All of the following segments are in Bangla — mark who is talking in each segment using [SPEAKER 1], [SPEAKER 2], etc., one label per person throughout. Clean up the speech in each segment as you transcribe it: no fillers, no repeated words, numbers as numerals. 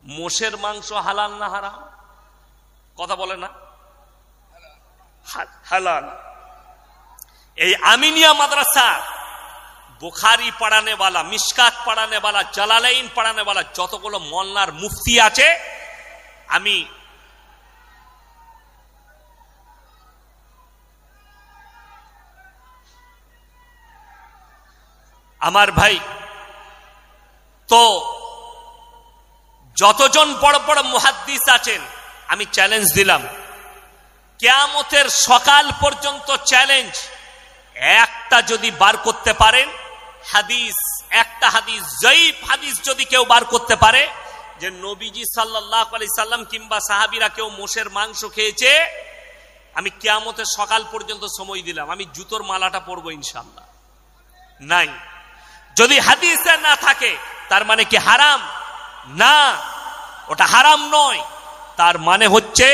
[SPEAKER 1] মোষের মাংস হালাল না হারাম? কথা বলে না? হালাল। এই আমিনিয়া মাদ্রাসা বুখারী পড়ানেওয়ালা, মিশকাত পড়ানেওয়ালা, জালালাইন পড়ানেওয়ালা যতগুলো মোল্লার মুফতি আছে, আমি আমার ভাই তো যতজন বড় বড় মুহাদ্দিস আছেন, আমি চ্যালেঞ্জ দিলাম, কিয়ামতের সকাল পর্যন্ত চ্যালেঞ্জ, একটা যদি বার করতে পারেন হাদিস, একটা হাদিস জয়ীফ হাদিস যদি কেউ বার করতে পারে যে নবীজি সাল্লাল্লাহু আলাইহি সাল্লাম কিংবা সাহাবীরা কেউ মোষের মাংস খেয়েছে, আমি কিয়ামতের সকাল পর্যন্ত সময় দিলাম, আমি জুতোর মালাটা পরবো ইনশাআল্লাহ। নাই, যদি হাদিসে না থাকে তার মানে কি হারাম? না, ওটা হারাম নয়। তার মানে হচ্ছে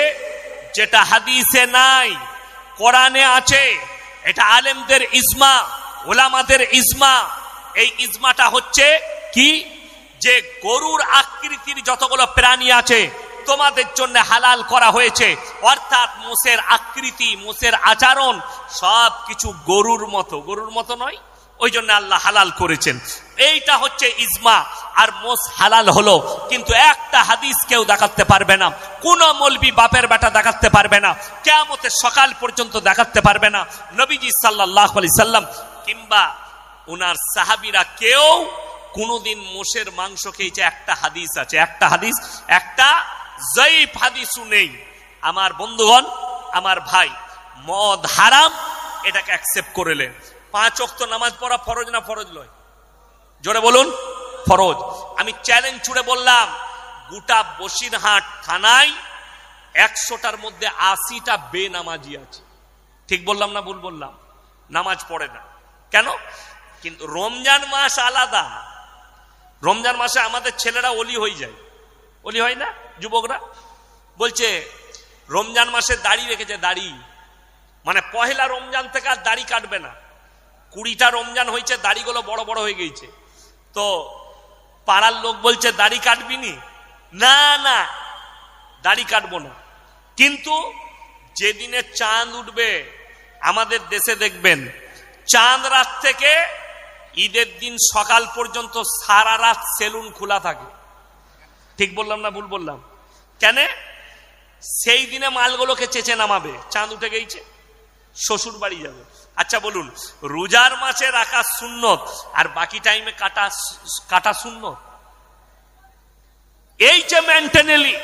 [SPEAKER 1] যেটা হাদিসে নাই, কোরআনে আছে, এটা আলেমদের ইজমা, ওলামাদের ইজমা। এই ইজমাটা হচ্ছে কি, যে গরুর আকৃতির যতগুলো প্রাণী আছে তোমাদের জন্য হালাল করা হয়েছে, অর্থাৎ মোষের আকৃতি, মোষের আচরণ সব কিছু গরুর মতো, গরুর মতো নয়, ওই জন্য আল্লাহ হালাল করেছেন। এইটা হচ্ছে ইজমা। আর মোষ হালাল হলো, কিন্তু একটা হাদিস কেউ দেখাতে পারবে না, কোন মৌলবি বাপের বেটা দেখাতে পারবে না, কিয়ামতের সকাল পর্যন্ত দেখাতে পারবে না। নবীজি সাল্লাল্লাহু আলাইহি সাল্লাম কিংবা ওনার সাহাবীরা কেউ কোনদিন মোষের মাংস খেয়েছে, একটা হাদিস আছে, একটা হাদিস, একটা জয়ীফ হাদিসও নেই। আমার বন্ধুগণ, আমার ভাই, মদ হারাম, এটাকে অ্যাকসেপ্ট করলেন। 5 ওয়াক্ত নামাজ পড়া ফরজ না ফরজ নয়? জোরে বলুন, ফরজ। আমি চ্যালেঞ্জ ছুড়ে বললাম, গোটা বসিরহাট থানায় 100টার মধ্যে 80টা বেনামাজি আছে। ঠিক বললাম না ভুল বললাম? নামাজ পড়ে না। কেন? কিন্তু রমজান মাস আলাদা। রমজান মাসে আমাদের ছেলেরা ওলি হয়ে যায়, ওলি হয় না? যুবকরা বলছে রমজান মাসে দাড়ি রেখেছে, দাড়ি মানে পহেলা রমজান থেকে আর দাড়ি কাটবে না। 20টা রমজান হয়েছে, দাড়িগুলো বড় বড় হয়ে গেছে। তো পাড়ার লোক বলছে দাড়ি কাটবি নি? না না, দাড়ি কাটবো না। কিন্তু যেদিনে চাঁদ উঠবে আমাদের দেশে দেখবেন, চাঁদ রাত থেকে ঈদের দিন সকাল পর্যন্ত সারা রাত সেলুন খোলা থাকে। ঠিক বললাম না ভুল বললাম? কেন? সেই দিনে মালগুলোকে চেঁচে নামাবে, চাঁদ উঠে গেছে, শ্বশুর বাড়ি যাবে। আচ্ছা বলুন, রোজার মাসে রাখা সুন্নত আর বাকি টাইমে কাটা সুন্নত? এই যে মেন্টালি,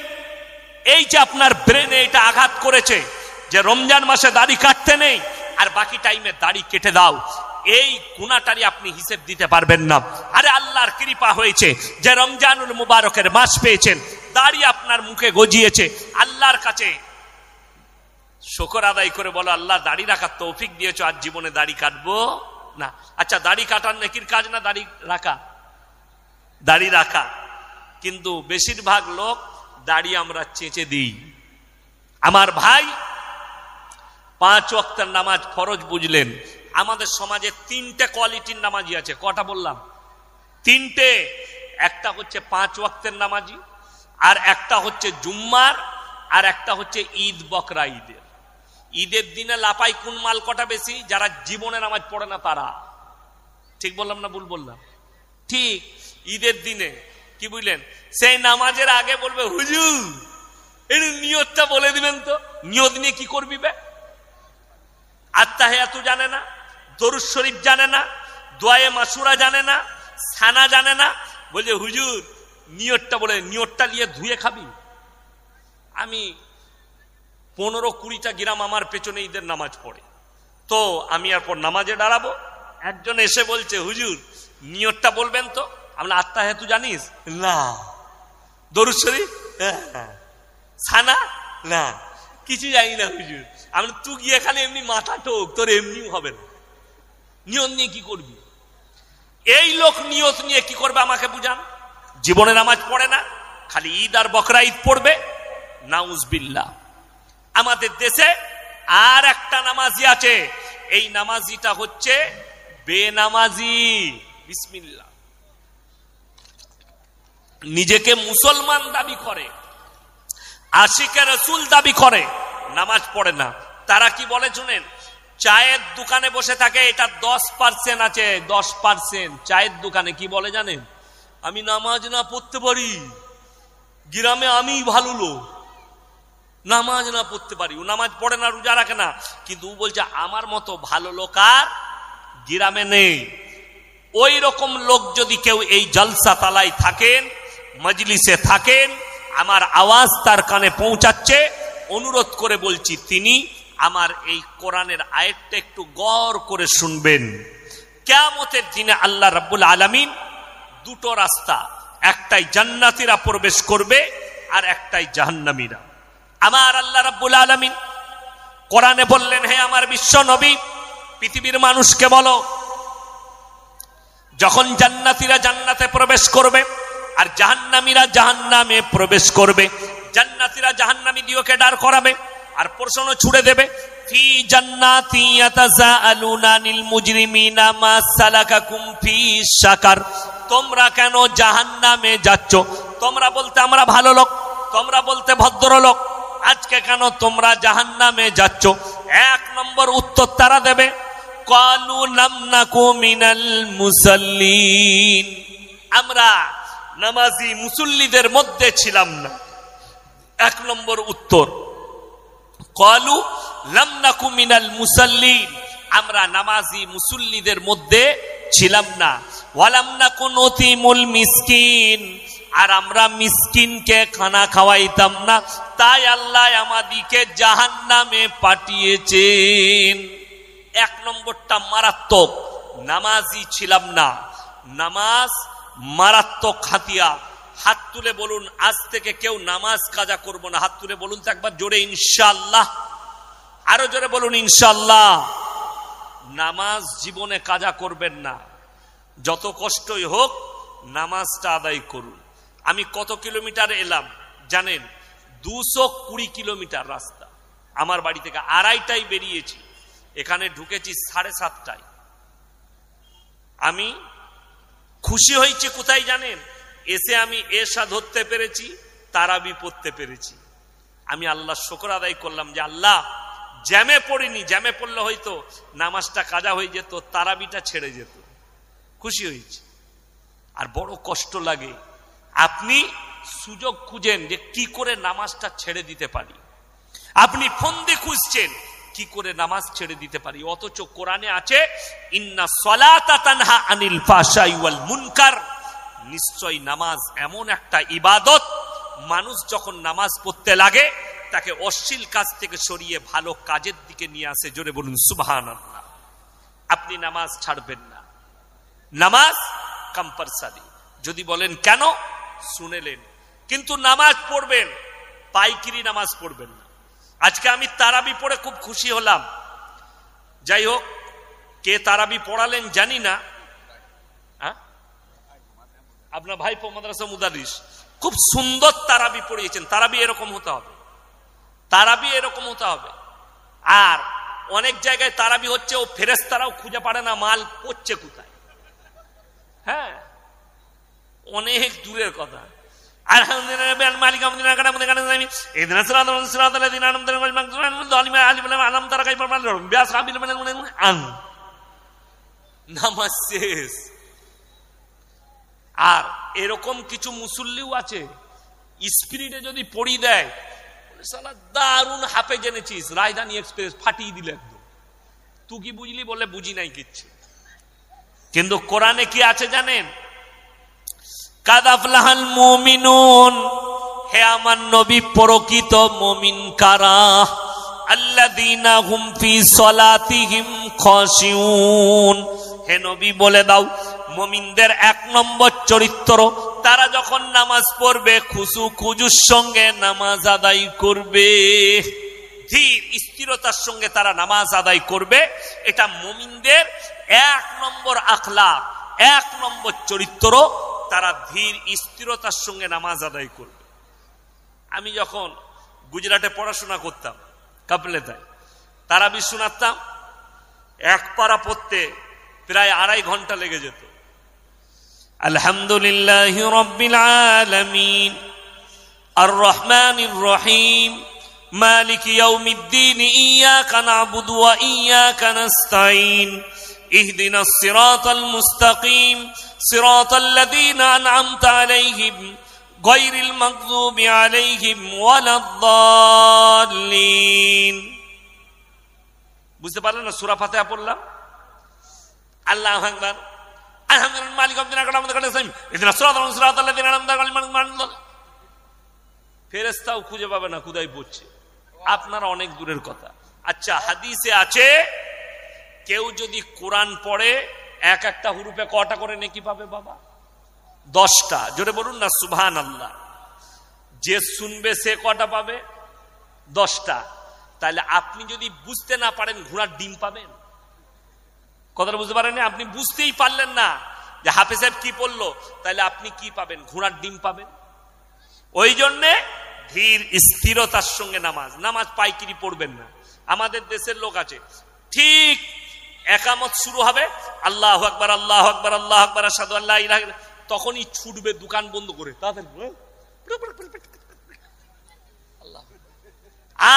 [SPEAKER 1] এই যে আপনার ব্রেনে এটা আঘাত করেছে যে রমজান মাসে দাড়ি কাটতে নেই আর বাকি টাইমে দাড়ি কেটে দাও, এই গুনাহটারই আপনি হিসেব দিতে পারবেন না। আরে আল্লাহর কৃপা হয়েছে যে রমজানুল মুবারকের মাস পেয়েছেন, দাড়ি আপনার মুখে গজিয়েছে, আল্লাহর কাছে শুকর আদায় করে বলো, আল্লাহ দাড়ি রাখার তৌফিক দিয়েছো, আর জীবনে দাড়ি কাটবো না। আচ্ছা, দাড়ি কাটার নেকির কাজ না দাড়ি রাখা? দাড়ি রাখা। কিন্তু বেশিরভাগ লোক দাড়ি আমরা চেঁচে দিই। আমার ভাই, 5 ওয়াক্তের নামাজ ফরজ বুঝলেন। আমাদের সমাজে 3টে কোয়ালিটির নামাজি আছে। কটা বললাম? 3টে। একটা হচ্ছে 5 ওয়াক্তের নামাজি, আর একটা হচ্ছে জুম্মার, আর একটা হচ্ছে ঈদ বকরা ঈদের। ঈদের দিনে লাপাই কোন মাল কটা বেশি? যারা জীবনে নামাজ পড়ে না তারা। ঠিক বললাম না ভুল বললাম? ঠিক। ঈদের দিনে কি বুঝলেন, সেই নামাজের আগে বলবে হুজুর এর নিয়তটা বলে দিবেন তো। নিয়ত নিয়ে কি করবি বে? আত্তাহিয়াতু জানে না, দরুদ শরীফ জানে না, দোয়ায়ে মাসুরা জানে না, সানা জানে না, বলছে হুজুর নিয়তটা বলে, নিয়তটা নিয়ে ধুয়ে খাবি। আমি 15-20টা গ্রাম আমার পেছনে ঈদের নামাজ পড়ে, তো আমি এরপর নামাজে দাঁড়াবো। একজন এসে বলছে হুজুর নিয়তটা বলবেন তো। আমরা আত্তাহিয়াতু জানিস? না। দরুদ শরীফ? সানা? না, কিছু জানি না হুজুর। আমি তুই গিয়ে খালি এমনি মাথা টোক, তোর এমনি হবে না। নিয়ত নিয়ে কি করবি? এই লোক নিয়ত নিয়ে কি করবে আমাকে বুঝান। জীবনে নামাজ পড়ে না, খালি ঈদ আর বকরা ঈদ পড়বে। নাউজবিল্লাহ। আমাদের দেশে আর একটা নামাজি আছে, এই নামাজিটা হচ্ছে বেনামাজি। বিসমিল্লাহ। নিজেকে মুসলমান দাবি করে, আশিকে রাসূল দাবি করে, নামাজ পড়ে না। তারা কি বলে শুনেন, চায়ের দোকানে বসে থাকে, এটা 10% আছে, 10% চায়ের দোকানে কি বলে জানেন, আমি নামাজ না পড়তে পারি, গ্রামে আমি ভালো লোক, নামাজ না পড়তে পারি। ও নামাজ পড়ে না, রোজা রাখে না, কিন্তু ও বলছে আমার মতো ভালো লোক আর গ্রামে নেই। ওই রকম লোক যদি কেউ এই জলসা তালায় থাকেন, মজলিসে থাকেন, আমার আওয়াজ তার কানে পৌঁছাচ্ছে, অনুরোধ করে বলছি তিনি আমার এই কোরআনের আয়াতটা একটু গৌর করে শুনবেন। কিয়ামতের দিনে আল্লাহ রাব্বুল আলামিন দুটো রাস্তা, একটাই জান্নাতীরা প্রবেশ করবে আর একটাই জাহান্নামীরা। আমার আল্লাহ রাব্বুল আলামিন কোরআনে বললেন, হে আমার বিশ্ব নবী, পৃথিবীর মানুষকে বলো, যখন জান্নাতীরা জান্নাতে প্রবেশ করবে আর জাহান্নামীরা জাহান্নামে প্রবেশ করবে, জান্নাতীরা জাহান্নামী দিওকে দাঁড় করাবে আর প্রশ্ন ছুড়ে দেবে, ফি জান্নাতি ইয়াতাসাআলুনা আনিল মুজরিমিনা মা সালাকাকুম ফি সাকার, তোমরা কেন জাহান্নামে যাচ্ছ? তোমরা বলতে আমরা ভালো লোক, তোমরা বলতে ভদ্রলোক, আজকে কেন তোমরা জাহান্নামে যাচ্ছ? এক নম্বর উত্তর তারা দেবে, ক্বালু লাম নাকু মিনাল মুসাল্লিন, আমরা নামাজি মুসল্লিদের মধ্যে ছিলাম না। এক নম্বর উত্তর, ক্বালু লাম নাকু মিনাল মুসাল্লিন, আমরা নামাজি মুসল্লিদের মধ্যে ছিলাম না। ওয়ালাম নাকু নুতিমুল মিসকিন, আর আমরা মিসকিনকে খানা খাওয়াইতাম না, তাই আল্লাহ আমাদিকে জাহান্নামে পাঠিয়েছেন। এক নম্বরটা মারাত্মক, নামাজি ছিলাম না, নামাজ মারাত্মক হাতিয়ার। হাত তুলে বলুন, আজ থেকে কেউ নামাজ কাজা করব না। হাত তুলে বলুন তো একবার জোরে, ইনশাআল্লাহ। আরো জোরে বলুন, ইনশাআল্লাহ। নামাজ জীবনে কাজা করবেন না, যত কষ্টই হোক নামাজটা আদায় করুন। আমি কত কিলোমিটার এলাম জানেন? 220 কিলোমিটার রাস্তা। আমার বাড়ি থেকে 2:30টায় বেরিয়েছি, এখানে ঢুকেছি 7:30টায়। আমি খুশি হয়েছি কোথায় জানেন? এসে আমি এশা ধরতে পেরেছি, তারাবি পড়তে পেরেছি। আমি আল্লাহর শুকর আদায় করলাম যে আল্লাহ, জ্যামে পড়িনি, জ্যামে পড়লে হয়তো নামাজটা কাজা হয়ে যেত, তারাবিটা ছেড়ে যেত। খুশি হয়েছি। আর বড় কষ্ট লাগে, আপনি সুযোগ খুঁজেন যে কি করে নামাজটা ছেড়ে দিতে পারি, আপনি ফন্দি খুঁজছেন কি করে নামাজ ছেড়ে দিতে পারি, অথচ কোরআনে আছে ইন্না সলাতা তানহা আনিল ফাহশাই ওয়াল মুনকার, নিশ্চয় নামাজ এমন একটা ইবাদত, মানুষ যখন নামাজ পড়তে লাগে তাকে অশ্লীল কাজ থেকে সরিয়ে ভালো কাজের দিকে নিয়ে আসে। জোরে বলুন সুবহানাল্লাহ। আপনি নামাজ ছাড়বেন না, নামাজ কম্পালসারি। যদি বলেন কেন, শুনেলেন, কিন্তু নামাজ পড়বেন, পাইকিরি নামাজ পড়বেন না। আজকে আমি তারাবি পড়ে খুব খুশি হলাম। যাই হোক, কে তারাবি পড়ালেন জানি না, আপনার ভাইপো মাদ্রাসা মুদারিস খুব সুন্দর তারাবি পড়িয়েছেন। তারাবি এরকম হতে হবে, তারাবি এরকম হতে হবে। আর অনেক জায়গায় তারাবি হচ্ছে, ও ফেরেশতারাও খুঁজে পারে না মাল পড়ছে কোথায়। হ্যাঁ, অনেক দূরের কথা। নামাজ শেষ। আর এরকম কিছু মুসল্লিও আছে, স্পিরিটে যদি পড়ি দেয়, দারুণ হাফে জেনেছিস, রাজধানী এক্সপ্রেস ফাটিয়ে দিলে একদম, তুই কি বুঝলি? বলে বুঝি নাই কিচ্ছু। কিন্তু কোরআনে কি আছে জানেন? কাদ আফলাহাল মুমিনুন, হে আমার নবী, প্রকৃত মুমিন কারা? আল্লাযীনা হুম ফি সলাতিহিম খাশিউন, হে নবী বলে দাও, মুমিনদের 1 নম্বর চরিত্র, তারা যখন নামাজ পড়বে খুশু খুজুর সঙ্গে নামাজ আদায় করবে, ধীর স্থিরতার সঙ্গে তারা নামাজ আদায় করবে। এটা মুমিনদের 1 নম্বর আখলাক, 1 নম্বর চরিত্র, তারা ধীর স্থিরতার সঙ্গে নামাজ আদায় করবে। আমি যখন গুজরাটে পড়াশোনা করতাম, কাপলেতায় তারাবি শোনাতাম, 1 পারা পড়তে প্রায় 2.5 ঘন্টা লেগে যেত। আলহামদুলিল্লাহি রাব্বিল আলামিন আর রহমানির রহিম মালিকি ইয়াউমিদ্দিন ইয়্যাকা না'বুদু ওয়া ইয়্যাকা নাস্তাঈন ইহদিনাস সিরাতাল মুস্তাকিম সিরাতাল লাযীনা আন'আমতা আলাইহিম গায়রিল মাগযুবি আলাইহিম ওয়ালাদ-দাল্লিন। বুঝতে পারলেন না? সূরা ফাতিহা পড়লাম, আল্লাহু আকবার, আলহামদুলিল্লাহ মালিক ইয়াউমিদ্দিন ইহদিনাস সিরাতাল লাযীনা আন'আমতা আলাইহিম। ফেরেশতাও খুঁজে পাবে না কোথায় পড়ছে, আপনারা অনেক দূরের কথা। আচ্ছা, হাদিসে আছে কেউ যদি কোরআন পড়ে এক একটা হুরুফে কটা করে নেকি পাবে বাবা? 10টা। জোরে বলুন না সুবহানাল্লাহ। যে শুনবে সে কটা পাবে? 10টা। তাহলে আপনি যদি বুঝতে না পারেন ঘোড়ার ডিম পাবেন? কথাটা বুঝতে পারেন? আপনি বুঝতেই পারলেন না যে হাফেজ সাহেব কি পড়লো, তাহলে আপনি কি পাবেন? ঘোড়ার ডিম পাবেন। ওই জন্যে ধীর স্থিরতার সঙ্গে নামাজ পাইকিরি পড়বেন না। আমাদের দেশের লোক আছে, ঠিক একামত শুরু হবে, আল্লাহু আকবার আল্লাহু আকবার আল্লাহু আকবার আশহাদু আল্লা ইলাহা ইল্লাল্লাহ, তখনই ছুটবে দোকান বন্ধ করে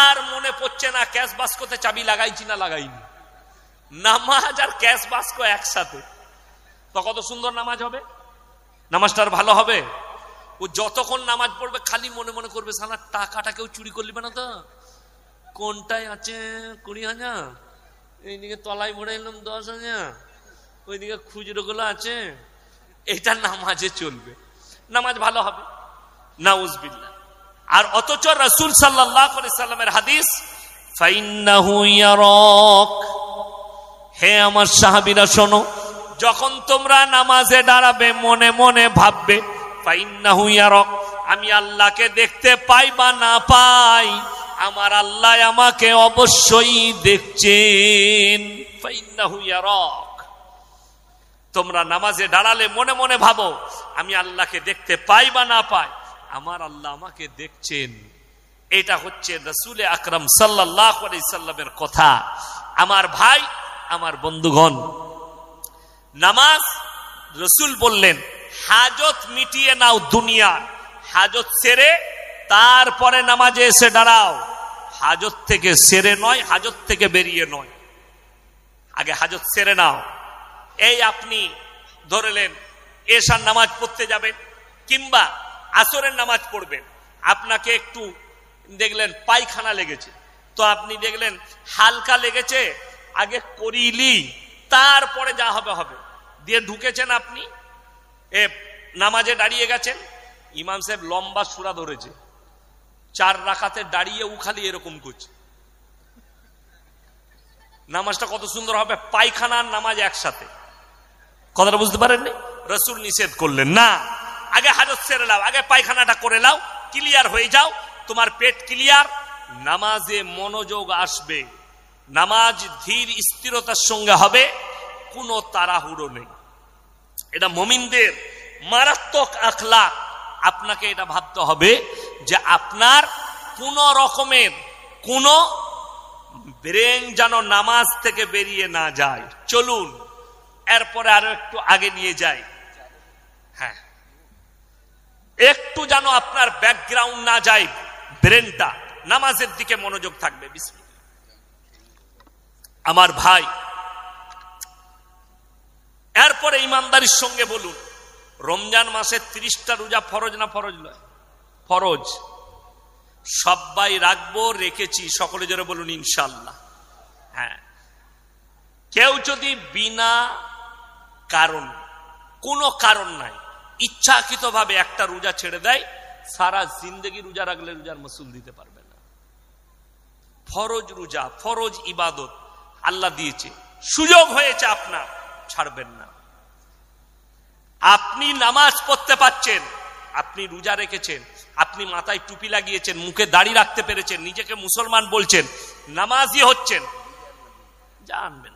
[SPEAKER 1] আর মনে পড়ছে না ক্যাশ বাস্কতে চাবি লাগাইছি না লাগাইনি। নামাজ আর ক্যাশ বাস্ক একসাথে, তো কত সুন্দর নামাজ হবে, নামাজটা আর ভালো হবে। ও যতক্ষণ নামাজ পড়বে খালি মনে মনে করবে সালা টাকাটা কেউ চুরি করলিবে না তো, কোনটায় আছে 20,000, এইদিকে তলায় ভরে এলাম 10,000, ওইদিকে খুচরো গুলো আছে। এটা নামাজে চলবে, নামাজ ভালো হবে। নাউজুবিল্লাহ। আর অথচ রাসূল সাল্লাল্লাহু আলাইহি সাল্লামের হাদিস, ফাইন্নাহু ইয়ারাক, হে আমার সাহাবীরা শোনো, যখন তোমরা নামাজে দাঁড়াবে মনে মনে ভাববে ফাইন্নাহু ইয়ারাক, আমি আল্লাহকে দেখতে পাই বা না পাই, আমার আল্লাহ আমাকে অবশ্যই দেখছেন। ফাইন্নাহু ইয়ারাক। তোমরা নামাজে দাঁড়ালে মনে মনে ভাবো আমি আল্লাহকে দেখতে পাই বা না পাই, আমার আল্লাহ আমাকে দেখছেন। এটা হচ্ছে রাসূল আকরাম সাল্লাল্লাহু আলাইহি সাল্লামের কথা। আমার ভাই, আমার বন্ধুগণ, নামাজ রাসূল বললেন হাজত মিটিয়ে নাও, দুনিয়া হাজত সেরে তারপরে নামাজে এসে দাঁড়াও। হাজত থেকে সেরে নয়, হাজত থেকে বেরিয়ে নয়, আগে হাজত সেরে নাও। এই আপনি ধরলেন এশার নামাজ পড়তে যাবেন কিংবা আসরের নামাজ পড়বেন, আপনাকে একটু দেখলেন পায়খানা লেগেছে, তো আপনি দেখলেন হালকা লেগেছে, আগে করিলি তারপরে যা হবে হবে, দিয়ে ঢুকেছেন আপনি নামাজে দাঁড়িয়ে গেছেন, ইমাম সাহেব লম্বা সূরা ধরেছে, 4 রাকাতে দাঁড়িয়ে ও খালি এরকম করছে, নামাজটা কত সুন্দর হবে? পায়খানার নামাজ একসাথে। কথাটা বুঝতে পারেননি? রাসূল নিষেধ করলেন না, আগে হাজত সেরে নাও, আগে পায়খানাটা করে নাও, ক্লিয়ার হয়ে যাও, তোমার পেট ক্লিয়ার, নামাজে মনোযোগ আসবে, নামাজ ধীর স্থিরতার সঙ্গে হবে, কোনো তাড়াহুড়ো নেই। এটা মুমিনদের মারাত্মক আখলাক। আপনাকে এটা ভাবতে হবে যে আপনার কোন রকমের কোন ব্রেন যেন নামাজ থেকে বেরিয়ে না যায়। চলুন এরপরে আরো একটু আগে নিয়ে যাই। হ্যাঁ, একটু যেন আপনার ব্যাকগ্রাউন্ড না যায়, ব্রেনটা নামাজের দিকে মনোযোগ থাকবে। বিসমিল্লাহ। আমার ভাই, এরপরে ইমানদারির সঙ্গে বলুন, রমজান মাসে 30টা রোজা ফরজ না ফরজ নয়? ফরজ। সবাই রাখবো, রেখেছি, সকলে জোরে বলুন ইনশাআল্লাহ। হ্যাঁ, কেউ যদি বিনা কারণ, কোনো কারণ নাই, ইচ্ছাকৃতভাবে একটা রোজা ছেড়ে দেয়, সারা জিন্দগি রোজা রাখলে রোজার মাসুল দিতে পারবে না। ফরজ রোজা, ফরজ ইবাদত আল্লাহ দিয়েছে, সুযোগ হয়েছে আপনার, ছাড়বেন না। আপনি নামাজ পড়তে পারছেন, আপনি রোজা রেখেছেন, আপনি মাথায় টুপি লাগিয়েছেন, মুখে দাড়ি রাখতে পেরেছেন, নিজেকে মুসলমান বলছেন, নামাজি হচ্ছেন, জানবেন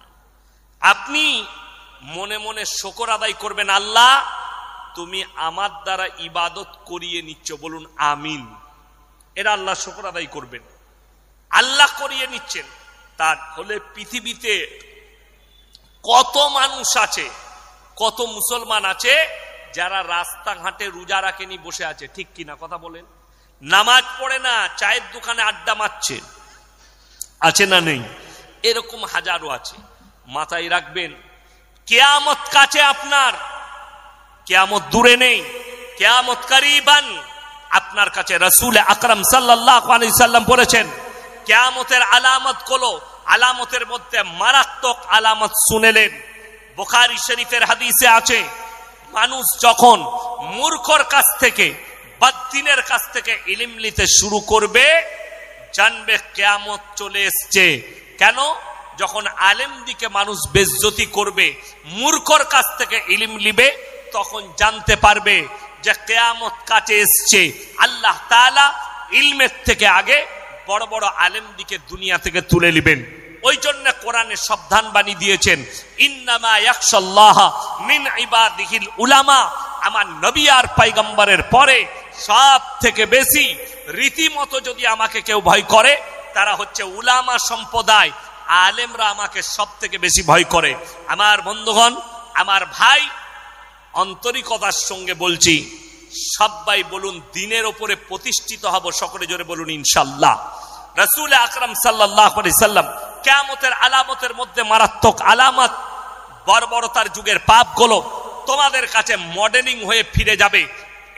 [SPEAKER 1] আপনি মনে মনে শুকর আদায় করবেন, আল্লাহ তুমি আমার দ্বারা ইবাদত করিয়ে নিচ্ছ, বলুন আমিন। এরা আল্লাহ শুকর আদায় করবেন, আল্লাহ করিয়ে নিচ্ছেন। তার হলে পৃথিবীতে কত মানুষ আছে, কত মুসলমান আছে যারা রাস্তাঘাটে রোজা রাখেনি বসে আছে, ঠিক কিনা কথা বলেন? নামাজ পড়ে না, চায়ের দোকানে আড্ডা মারছে, আছে না নেই? এরকম হাজারো আছে। মাথায় রাখবেন, কিয়ামত কাছে আপনার, কিয়ামত দূরে নেই, কিয়ামত করিবান আপনার কাছে। রাসূল আকরাম সাল্লাল্লাহু আলাইহি সাল্লাম বলেছেন, কিয়ামতের আলামত গুলো, আলামতের মধ্যে মারাত্মক আলামত শুনেলেন। বুখারী শরীফের হাদিসে আছে, মানুষ যখন মূর্খর কাছ থেকে, বদ্দিনের কাছ থেকে ইলম নিতে শুরু করবে, জানবে কিয়ামত চলে এসছে। কেন? যখন আলেম দিকে মানুষ বেজ্জতি করবে, মূর্খর কাছ থেকে ইলম নিবে, তখন জানতে পারবে যে কিয়ামত কাছে এসছে। আল্লাহ তাআলা ইলমের থেকে আগে বড় বড় আলেম দিকে দুনিয়া থেকে তুলে নেবেন। ওই জন্য কোরআনে সাবধান বাণী দিয়েছেন, ইন্নামা ইয়াখশাল্লাহ মিন ইবাদিহিল উলামা। আমার নবী আর পয়গম্বরের পরে সব থেকে বেশি রীতিমতো যদি আমাকে কেউ ভয় করে, তারা হচ্ছে উলামা সম্প্রদায়, আলেমরা আমাকে সব থেকে বেশি ভয় করে। আমার বন্ধুগণ, আমার ভাই, আন্তরিকতার সঙ্গে বলছি, সবাই বলুন দ্বীনের উপরে প্রতিষ্ঠিত হব, সকলে জোরে বলুন ইনশাআল্লাহ। রাসূল আকরাম সাল্লাল্লাহু আলাইহি সাল্লাম কিয়ামতের আলামতের মধ্যে মারাত্মক আলামত, বর্বরতার যুগের পাপগুলো তোমাদের কাছে মডেলিং হয়ে ফিরে যাবে,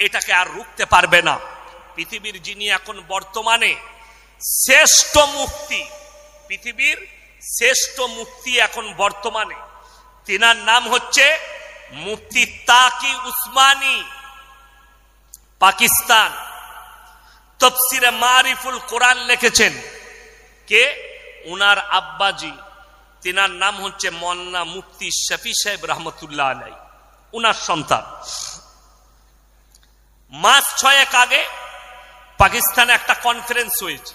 [SPEAKER 1] এটাকে আর রুখতে পারবে না। পৃথিবীর যিনি এখন বর্তমানে শ্রেষ্ঠ মুফতি, পৃথিবীর শ্রেষ্ঠ মুফতি এখন বর্তমানে, তিনার নাম হচ্ছে মুফতি তাকি উসমানী, পাকিস্তান। তাফসিরে মারিফুল কোরআন লিখেছেন কে? উনার আব্বাজি, তিনার নাম হচ্ছে মন্না মুফতি শফি সাহেব রহমতুল্লাহ আলাইহি, উনার সন্তান। মাস 6 আগে পাকিস্তানে একটা কনফারেন্স হয়েছে,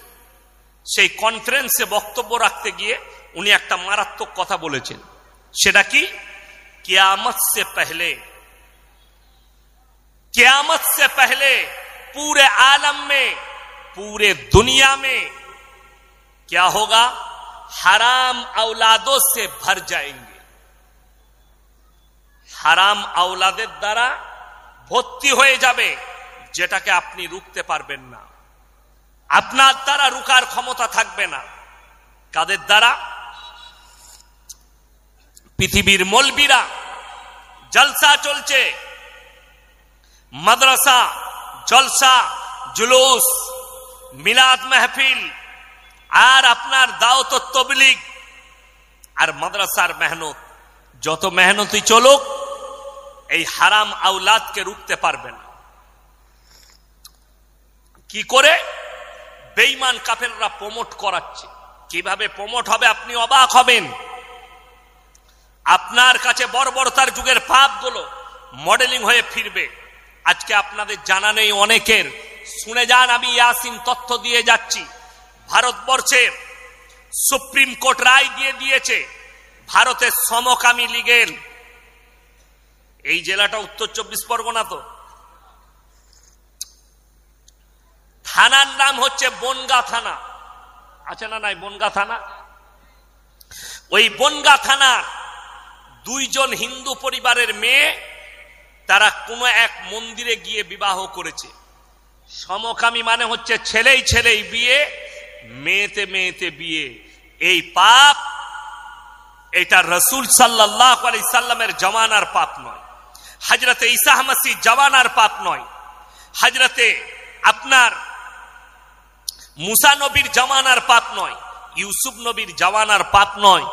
[SPEAKER 1] সেই কনফারেন্সে বক্তব্য রাখতে গিয়ে উনি একটা মারাত্মক কথা বলেছেন। সেটা কি? कियामत से पहले पूरे आलम में, पूरे दुनिया में क्या होगा? हराम औलादों से भर जाएंगे। হারাম আওলাদের দ্বারা ভর্তি হয়ে যাবে, যেটাকে আপনি রুখতে পারবেন না, আপনার দ্বারা রুকার ক্ষমতা থাকবে না। কাদের দ্বারা? পৃথিবীর মৌলবীরা, জলসা চলছে, মাদ্রাসা, জলসা, জুলুস, মিলাদ মাহফিল, আর আপনার দাওয়াত ও তাবলীগ, আর মাদ্রাসার মেহনত, যত মেহনতই চলুক, এই হারাম আওলাদকে রুখতে পারবে না। কি করে? বেঈমান কাফেররা প্রমোট করাচ্ছে। কিভাবে প্রমোট হবে আপনি অবাক হবেন। আপনার কাছে বর্বরতার যুগের পাপগুলো মডেলিং হয়ে ফিরবে। আজকে আপনাদের জানা নেই অনেকের, শুনে যান, আমি ইয়াসিন তথ্য দিয়ে যাচ্ছি। ভারতবর্ষের সুপ্রিম কোর্ট রায় দিয়ে দিয়েছে, ভারতের সমকামী লীগের, এই জেলাটা উত্তর 24 পরগনা, তো থানার নাম হচ্ছে বনগা থানা, আছে না নাই? বনগা থানা। ওই বনগা থানার 2 জন হিন্দু পরিবারের মেয়ে, তারা কোনো এক মন্দিরে গিয়ে বিবাহ করেছে। সমকামী মানে হচ্ছে ছেলেই ছেলেই বিয়ে, মেয়েতে মেয়েতে বিয়ে। এই পাপ, এটা রাসূল সাল্লাল্লাহু আলাইহি সাল্লামের জামানার পাপ নয়, হযরতে ঈসা মসিহ জামানার পাপ নয়, হযরতে আপনার মুসা নবীর জামানার পাপ নয়, ইউসুফ নবীর জামানার পাপ নয়।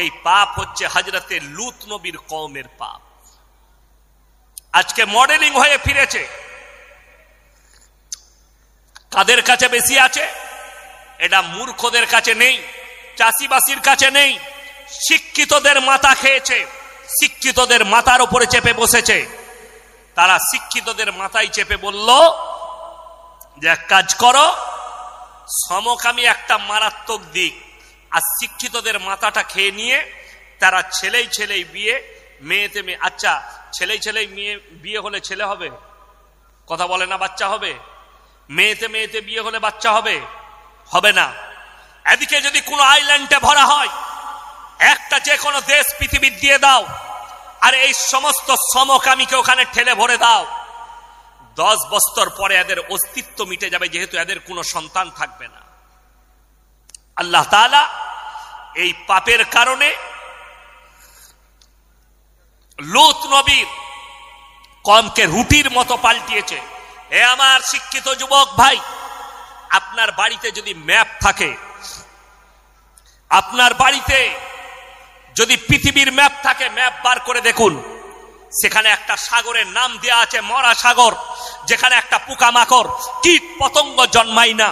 [SPEAKER 1] এই পাপ হচ্ছে হযরতে লূত নবীর কওমের পাপ। আজকে মডেলিং হয়ে ফিরেছে। কাদের কাছে বেশি আছে? এটা মূর্খদের কাছে নেই, চাষিবাসীর কাছে নেই, শিক্ষিতদের মাথা খেয়েছে, শিক্ষিতদের মাথার উপরে চেপে বসেছে। তারা শিক্ষিতদের মাথায় চেপে বলল যে এক কাজ করো, সমকামী একটা মারাত্মক দিক, আর শিক্ষিতদের মাথাটা খেয়ে নিয়ে তারা ছেলেই ছেলেই বিয়ে, মেয়েতে মেয়ে। আচ্ছা, ছেলেই ছেলেই বিয়ে হলে ছেলে হবে? কথা বলে না, বাচ্চা হবে? মেয়েতে মেয়েতে বিয়ে হলে বাচ্চা হবে? হবে না। এদিকে যদি কোনো আইল্যান্ডে ভরা হয়, একটা যে কোনো দেশ পৃথিবীর দিয়ে দাও, আর এই সমস্ত সমকামীকে ওখানে ঠেলে ভরে দাও, 10 বছর পরে এদের অস্তিত্ব মিটে যাবে, যেহেতু এদের কোনো সন্তান থাকবে না। আল্লাহ তাআলা এই পাপের কারণে লূত নবীর কওমকে রুটির মতো পাল্টিয়েছে। এ আমার শিক্ষিত যুবক ভাই, আপনার বাড়িতে যদি ম্যাপ থাকে, আপনার বাড়িতে যদি পৃথিবীর ম্যাপ থাকে, ম্যাপ বার করে দেখুন, সেখানে একটা সাগরের নাম দেয়া আছে মরা সাগর, যেখানে একটা পোকামাকড় কীট পতঙ্গ জন্মায় না,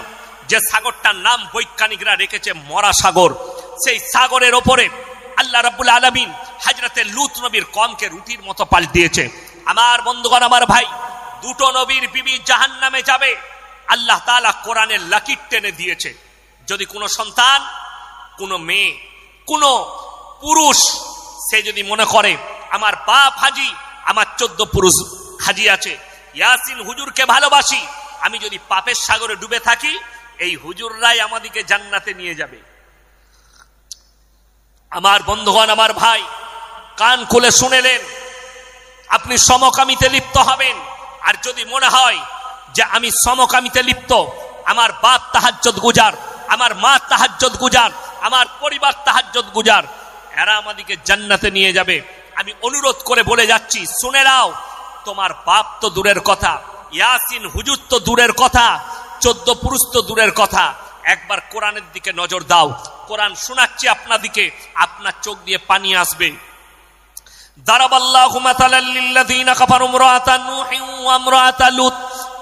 [SPEAKER 1] যে সাগরটার নাম বৈজ্ঞানিকরা রেখেছে মরা সাগর। সেই সাগরের ওপরে আল্লাহ রাব্বুল আলামিন হযরতে লূত নবীর কওমকে রুটির মতো পাল্টিয়েছে। আমার বন্ধুগণ, আমার ভাই, দুটো নবীর বিবি জাহান্নামে যাবে, আল্লাহ তাআলা কোরআনের লাকির টেনে দিয়েছে। যদি কোনো সন্তান, কোনো মেয়ে, কোনো পুরুষ সে যদি মনে করে আমার বাপ হাজি, আমার 14 পুরুষ হাজি আছে, ইয়াসিন হুজুরকে ভালোবাসি, আমি যদি পাপের সাগরে ডুবে থাকি, এই হুজুররাই আমাদেরকে জান্নাতে নিয়ে যাবে। আমার বন্ধুগণ, আমার ভাই, কান খুলে শুনেলেন, আপনি সমকামিতে লিপ্ত হবেন। আর যদি মনে হয় যে আমি সমকামিতে লিপ্ত, আমার বাপ তাহাজ্জুদ গুজার, আমার মা তাহাজ্জুদ গুজার, আমার পরিবার তাহাজ্জুদ গুজার, এরা আমাদেরকে জান্নাতে নিয়ে যাবে, আমি অনুরোধ করে বলে যাচ্ছি, শুনে নাও, তোমার বাপ তো দূরের কথা, ইয়াসিন হুজুর তো দূরের কথা, 14 পুরুষ তো দূরের কথা, একবার কোরআনের দিকে নজর দাও। কোরআন শোনাচ্ছি আপনাদিকে, আপনার চোখ দিয়ে পানি আসবে। দারাবাল্লাহু মাতালাল লিল্লাযীনা কাফারু ইমরাআতা নূহিন ওয়া ইমরাআতা লূত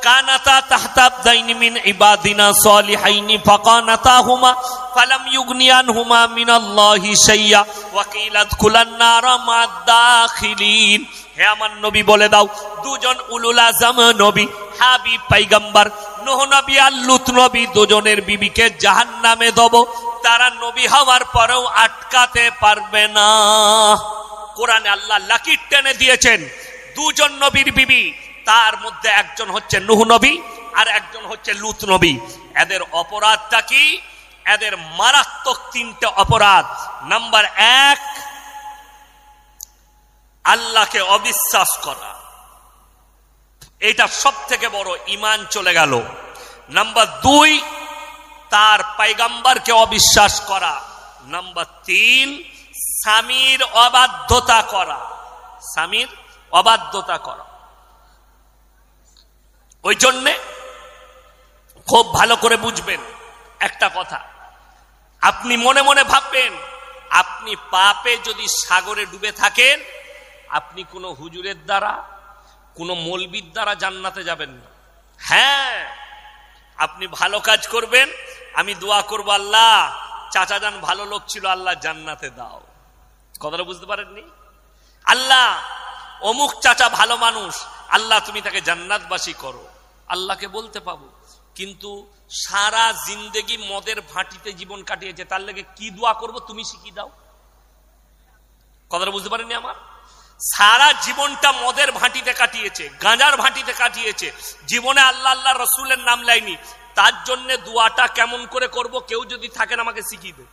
[SPEAKER 1] কানাতা তাহতা আবদাইনি মিন ইবাদিনা সালিহাইনি ফাকানাতাহুমা ফালাম ইউগনিয়ানহুমা মিনাল্লাহি শাইয়্যা ওয়া কিলা আদখুলান নারা মা'আদ দাখিলিন। হে আমার নবী, বলে দাও, দুজন উলুল আযম নবী, হাবিব পয়গম্বর নূহ নবী আর লূত নবী, দুজনের বিবিকে জাহান্নামে দেব, তারা নবী হওয়ার পরেও আটকাতে পারবে না। কোরআনে আল্লাহ লাকির টেনে দিয়েছেন দুজন নবীর বিবি, তার মধ্যে একজন হচ্ছে নূহ নবী আর একজন হচ্ছে লূত নবী। এদের অপরাধটা কি? এদের মারাত্মক 3টে অপরাধ। নাম্বার 1, আল্লাহকে অবিশ্বাস করা, এটা সব থেকে বড়, ঈমান চলে গেল। নাম্বার 2, তার পয়গম্বরকে অবিশ্বাস করা। নাম্বার 3, স্বামীর অবাধ্যতা করা, স্বামীর অবাধ্যতা করা। ওই জন্যে খুব ভালো করে বুঝবেন একটা কথা, আপনি মনে মনে ভাববেন, আপনি পাপে যদি সাগরে ডুবে থাকেন, আপনি কোনো হুজুরের দ্বারা, কোনো মৌলবীর দ্বারা জান্নাতে যাবেন না। হ্যাঁ, আপনি ভালো কাজ করবেন, আমি দোয়া করব, আল্লাহ চাচা যান ভালো লোক ছিল, আল্লাহ জান্নাতে দাও। কথাটা বুঝতে পারেননি? আল্লাহ অমুক চাচা ভালো মানুষ, আল্লাহ তুমি তাকে জান্নাতবাসী করো, আল্লাহকে বলতে পাবো। কিন্তু সারা জিন্দেগি মদের ভাটিতে জীবন কাটিয়েছে, তার লেগে কি দোয়া করব তুমি শিখিয়ে দাও। কথাটা বুঝতে পারেননি আমার? সারা জীবনটা মদের ভাটিতে কাটিয়েছে, গাঁজার ভাটিতে কাটিয়েছে, জীবনে আল্লাহ আল্লাহ রসুলের নাম লাইনি, তার জন্য দোয়াটা কেমন করে করব, কেউ যদি থাকেন আমাকে শিখিয়ে দেন।